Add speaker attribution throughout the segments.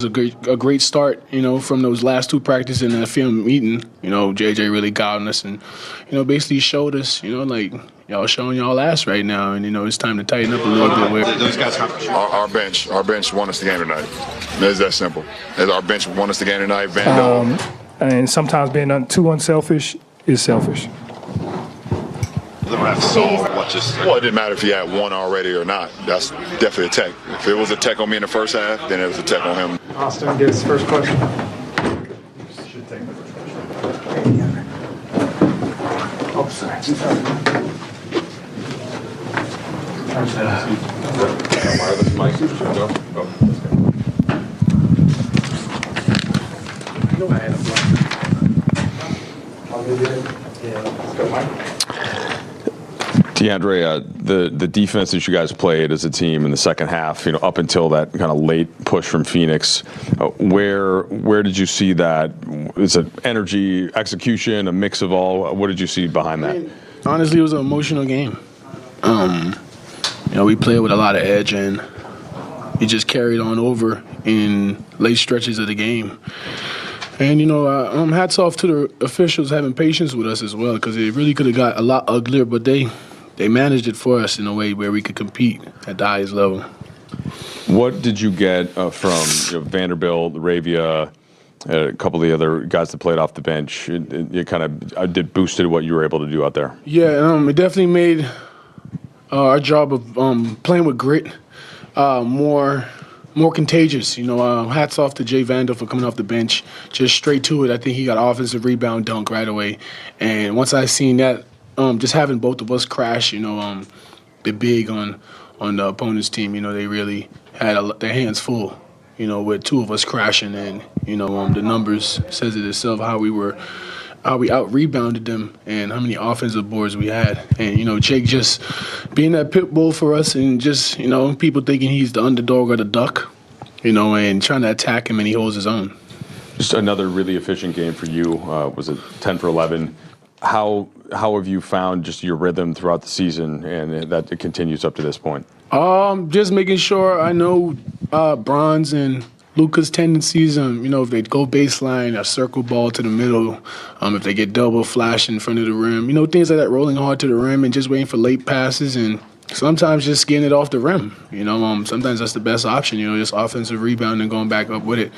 Speaker 1: A great start, from those last two practices in that film meeting. JJ really guiding us and, basically showed us, y'all showing y'all ass right now, and it's time to tighten up a little bit.
Speaker 2: Our bench won us the game tonight. It's that simple. Our bench won us the game tonight.
Speaker 3: And sometimes being too unselfish is selfish.
Speaker 2: The ref saw well, it didn't matter if he had one already or not. That's definitely a tech. If it was a tech on me in the first half, then it was a tech on him.
Speaker 3: Austin gets first question.
Speaker 4: Should take the first question.
Speaker 3: Oh, sorry.
Speaker 4: Wireless mic. Go.
Speaker 5: DeAndre, the defense that you guys played as a team in the second half, up until that kind of late push from Phoenix, where did you see that? Is it energy, execution, a mix of all? What did you see behind that?
Speaker 1: Honestly, it was an emotional game. We played with a lot of edge, and it just carried on over in late stretches of the game. And, hats off to the officials having patience with us as well, because it really could have got a lot uglier, but they managed it for us in a way where we could compete at the highest level.
Speaker 5: What did you get from Vanderbilt, Ravia, a couple of the other guys that played off the bench? It kind of boosted what you were able to do out there.
Speaker 1: Yeah, it definitely made our job of playing with grit more contagious. Hats off to Jay Vandal for coming off the bench, just straight to it. I think he got offensive rebound dunk right away. And once I seen that, just having both of us crash, the big on the opponent's team, they really had their hands full, with two of us crashing. And, the numbers says it itself, how we out-rebounded them and how many offensive boards we had. And, Jake just being that pit bull for us and just, people thinking he's the underdog or the duck, and trying to attack him, and he holds his own.
Speaker 5: Just another really efficient game for you. Was it 10 for 11? How have you found just your rhythm throughout the season and that it continues up to this point?
Speaker 1: Just making sure I know Bron's and Luka's tendencies, if they go baseline, a circle ball to the middle, if they get double flash in front of the rim, things like that, rolling hard to the rim and just waiting for late passes, and sometimes just getting it off the rim. Sometimes that's the best option, just offensive rebound and going back up with it.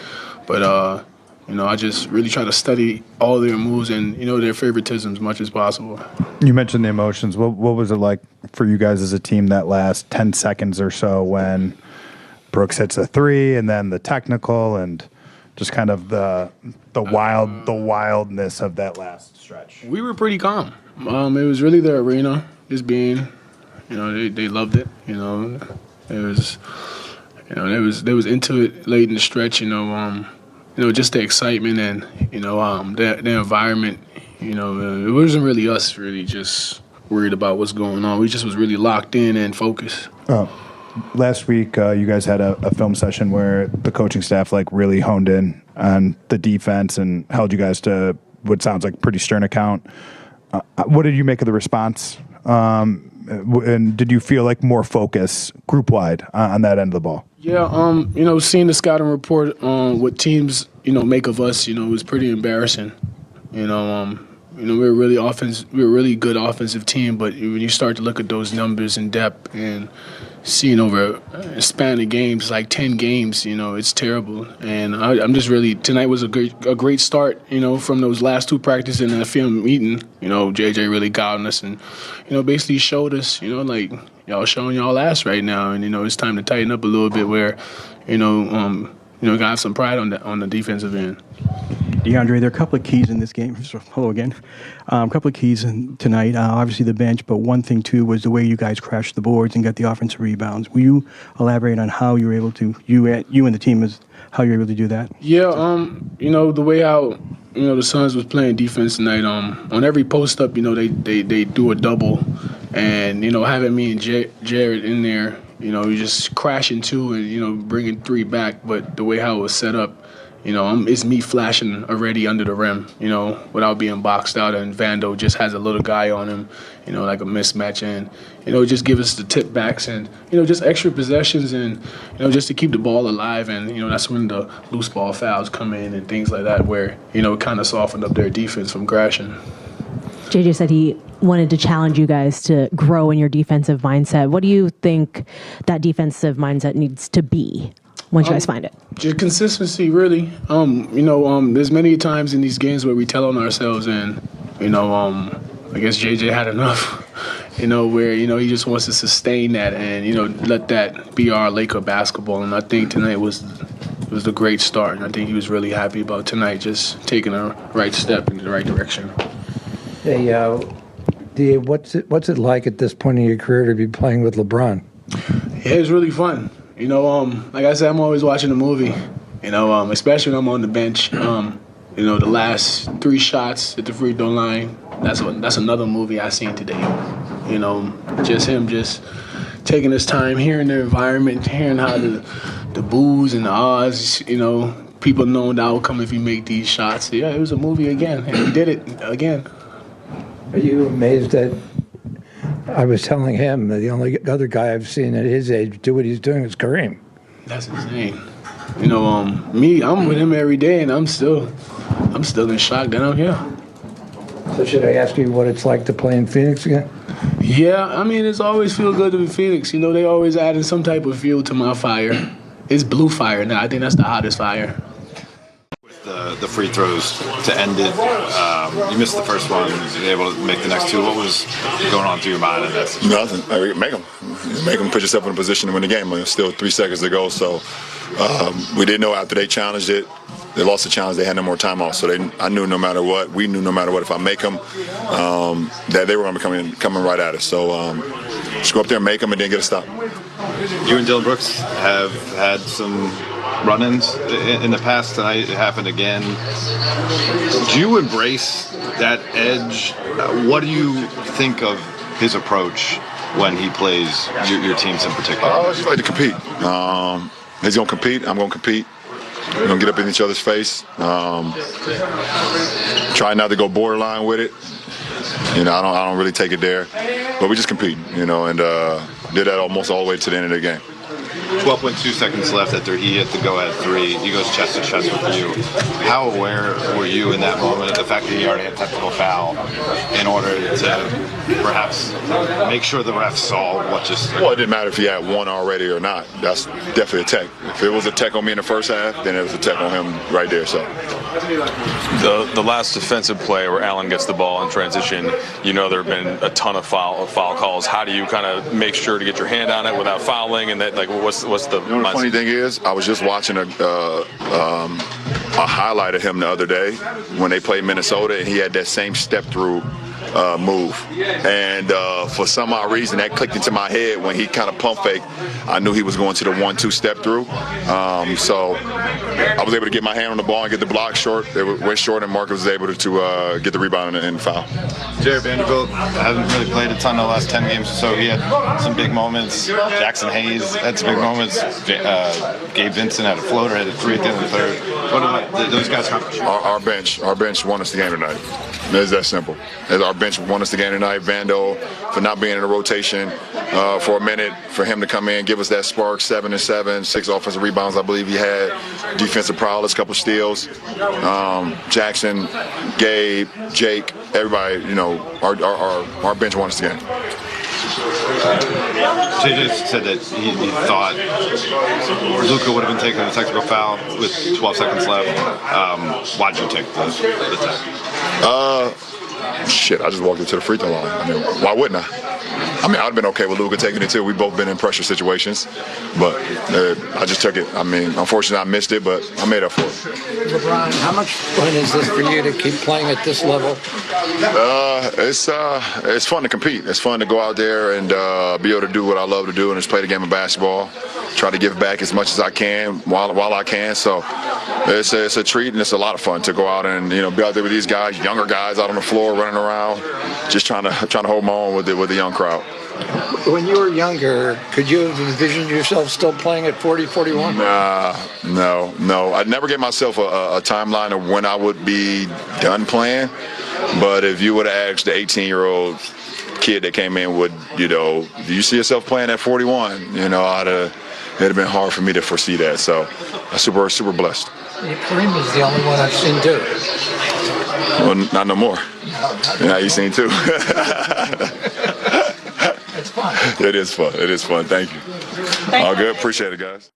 Speaker 1: But, I just really try to study all their moves and, their favoritism as much as possible.
Speaker 6: You mentioned the emotions. What was it like for you guys as a team that last 10 seconds or so when Brooks hits a three and then the technical and just kind of the wildness of that last stretch?
Speaker 1: We were pretty calm. It was really their arena, just being, they loved it. It was, they was into it late in the stretch. Just the excitement and the environment. It wasn't really us really just worried about what's going on. We just was really locked in and focused.
Speaker 6: Last week, you guys had a film session where the coaching staff really honed in on the defense and held you guys to what sounds like pretty stern account. What did you make of the response? And did you feel like more focus group wide on that end of the ball?
Speaker 1: Yeah, seeing the scouting report on what teams, make of us, was pretty embarrassing. We're a really good offensive team, but when you start to look at those numbers in depth and seeing over a span of games, like 10 games, it's terrible. And I'm just really, tonight was a great start, from those last two practices in that film meeting. JJ really guiding us and, basically showed us, y'all showing y'all ass right now. And, it's time to tighten up a little bit where, gotta have some pride on the defensive end.
Speaker 7: DeAndre, there are a couple of keys in this game. Hello again. A couple of keys tonight. Obviously the bench, but one thing too was the way you guys crashed the boards and got the offensive rebounds. Will you elaborate on how you were able to, you and the team, how you were able to do that?
Speaker 1: Yeah, the way how the Suns was playing defense tonight. On every post up, they do a double, and having me and Jared in there, you just crashing two and, bringing three back. But the way how it was set up, it's me flashing already under the rim, without being boxed out. And Vando just has a little guy on him, like a mismatch. And, just give us the tip backs and, just extra possessions and, just to keep the ball alive. And, that's when the loose ball fouls come in and things like that where, it kind of softened up their defense from crashing.
Speaker 8: JJ said he wanted to challenge you guys to grow in your defensive mindset. What do you think that defensive mindset needs to be once you guys find it?
Speaker 1: Just consistency, really. There's many times in these games where we tell on ourselves and, I guess JJ had enough, where, he just wants to sustain that and, let that be our Laker basketball. And I think tonight was a great start. And I think he was really happy about tonight, just taking a right step in the right direction.
Speaker 9: Hey, D, what's it like at this point in your career to be playing with LeBron?
Speaker 1: Yeah, it's really fun. Like I said, I'm always watching the movie. Especially when I'm on the bench. The last 3 shots at the free throw line. That's another movie I seen today. Just him just taking his time, hearing the environment, hearing how the boos and the odds. People knowing the outcome if he make these shots. Yeah, it was a movie again, and he did it again.
Speaker 9: Are you amazed that I was telling him that the only other guy I've seen at his age do what he's doing is Kareem?
Speaker 1: That's insane. Me, I'm with him every day, and I'm still in shock that I'm here.
Speaker 9: So should I ask you what it's like to play in Phoenix again?
Speaker 1: Yeah, it's always feel good to be Phoenix. They always adding some type of fuel to my fire. It's blue fire now. I think that's the hottest fire.
Speaker 4: The free throws to end it. You missed the first one. You were able to make the next 2. What was going on through your mind in that situation?
Speaker 2: Nothing. Make them. Put yourself in a position to win the game. There's still 3 seconds to go. So we didn't know after they challenged it. They lost the challenge. They had no more timeouts. So I knew no matter what. We knew no matter what. If I make them, that they were going to be coming right at us. So just go up there and make them and then get a stop.
Speaker 4: You and Dylan Brooks have had some run-ins in the past. Tonight it happened again. Do you embrace that edge? What do you think of his approach when he plays your teams in particular?
Speaker 2: I just like to compete. He's going to compete. I'm going to compete. We're going to get up in each other's face. Try not to go borderline with it. I don't really take it there. But we just compete, and did that almost all the way to the end of the game.
Speaker 4: 12.2 seconds left after he hit the go-ahead 3. He goes chest to chest with you. How aware were you in that moment of the fact that he already had technical foul in order to perhaps make sure the ref saw what just...
Speaker 2: Well, it didn't matter if he had one already or not. That's definitely a tech. If it was a tech on me in the first half, then it was a tech on him right there. So
Speaker 5: the last defensive play where Allen gets the ball in transition, there have been a ton of foul calls. How do you kind of make sure to get your hand on it without fouling? And that, what's the
Speaker 2: funny thing is, I was just watching a highlight of him the other day when they played Minnesota, and he had that same step through move. And for some odd reason, that clicked into my head when he kind of pump faked. I knew he was going to the 1-2 step through. So I was able to get my hand on the ball and get the block short. It went short, and Marcus was able to get the rebound and foul.
Speaker 4: Jared Vanderbilt hasn't really played a ton in the last 10 games or so. He had some big moments. Jackson Hayes had some big moments. Gabe Vincent had a floater, had a 3 at the end of the third. What about those guys?
Speaker 2: Our bench won us the game tonight. It's that simple. Our bench won us the game tonight. Vando, for not being in the rotation for a minute, for him to come in, give us that spark, 7 and 7, 6 offensive rebounds, I believe he had. Defensive prowess, couple steals. Jackson, Gabe, Jake, everybody, our bench won us the game.
Speaker 4: JJ said that he thought Luka would have been taking a technical foul with 12 seconds left. Why'd you take the tech?
Speaker 2: I just walked into the free throw line. Why wouldn't I? I'd have been okay with Luka taking it too. We've both been in pressure situations, but I just took it. Unfortunately, I missed it, but I made up for it.
Speaker 9: LeBron, how much fun is this for you to keep playing at this level?
Speaker 2: It's fun to compete. It's fun to go out there and be able to do what I love to do, and just play the game of basketball. Try to give back as much as I can while I can. So it's a treat, and it's a lot of fun to go out and be out there with these guys, younger guys out on the floor running around, just trying to hold my own with the young crowd.
Speaker 9: When you were younger, could you have envisioned yourself still playing at 40, 41?
Speaker 2: No. I never gave myself a timeline of when I would be done playing. But if you would have asked the 18-year-old kid that came in, do you see yourself playing at 41? It'd have been hard for me to foresee that. So I'm super blessed.
Speaker 9: Kareem is the only one I've seen do it.
Speaker 2: Well, not no more. Now you've seen two.
Speaker 9: It's fun.
Speaker 2: It is fun. Thank you. All good. Appreciate it, guys.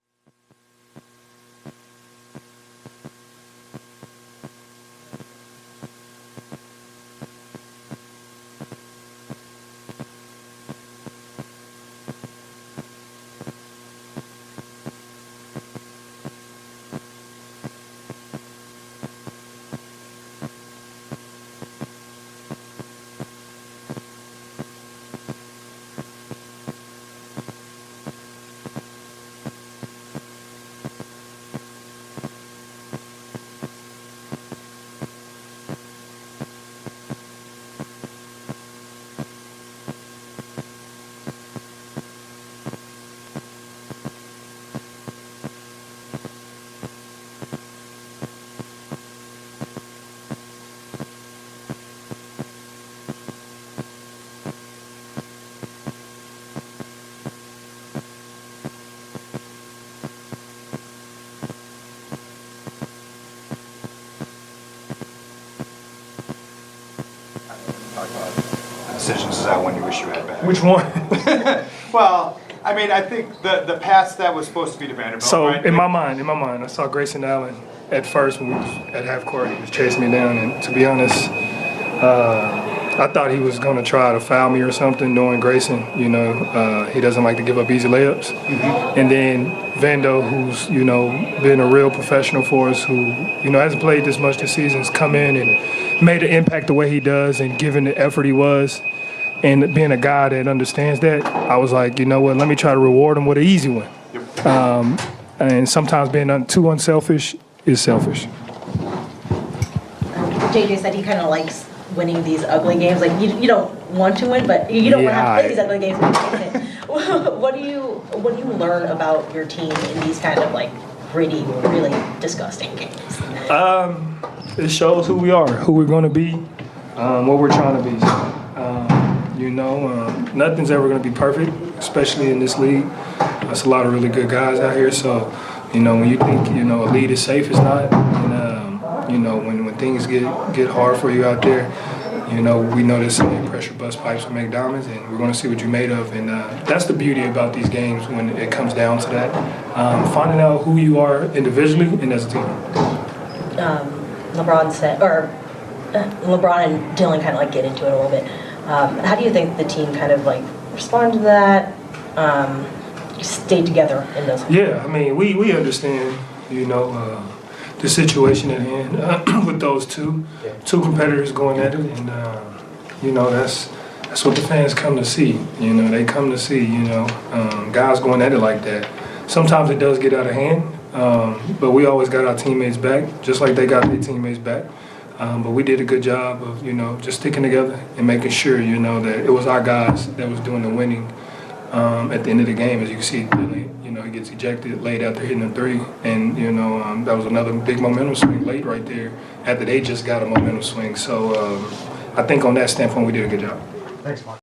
Speaker 6: Decisions, is that one you wish you had back?
Speaker 3: Which one?
Speaker 6: Well, I mean, I think the pass that was supposed to be to Vanderbilt.
Speaker 3: So
Speaker 6: right?
Speaker 3: in my mind, I saw Grayson Allen at first when we was at half court. He was chasing me down, and to be honest, I thought he was going to try to foul me or something. Knowing Grayson, he doesn't like to give up easy layups. Mm-hmm. And then Vando, who's been a real professional for us, who hasn't played this much this season, has come in and made an impact the way he does, and given the effort he was. And being a guy that understands that, I was like, you know what, let me try to reward him with an easy one. And sometimes being too unselfish is selfish.
Speaker 10: JJ said he kind of likes winning these ugly games. Like, you don't want to win, but you don't want to have to play these ugly games. What do you learn about your team in these kind of like gritty, really disgusting games?
Speaker 3: It shows who we are, who we're going to be, what we're trying to be. Nothing's ever going to be perfect, especially in this league. There's a lot of really good guys out here. So, when you think, a lead is safe, it's not. And, when things get hard for you out there, we know this pressure bust pipes will make diamonds, and we're going to see what you're made of. And that's the beauty about these games when it comes down to that. Finding out who you are individually and as a team.
Speaker 10: LeBron and Dylan kind of like get into it a little bit. How do you think the team kind of like responded to that? Stayed together in those?
Speaker 3: Yeah, I mean, we understand, the situation at hand with those two competitors going at it, and that's what the fans come to see. They come to see guys going at it like that. Sometimes it does get out of hand, but we always got our teammates back, just like they got their teammates back. But we did a good job of, just sticking together and making sure, that it was our guys that was doing the winning at the end of the game. As you can see, he gets ejected late after hitting a three. And, that was another big momentum swing late right there after they just got a momentum swing. So I think on that standpoint, we did a good job.
Speaker 6: Thanks, Mark.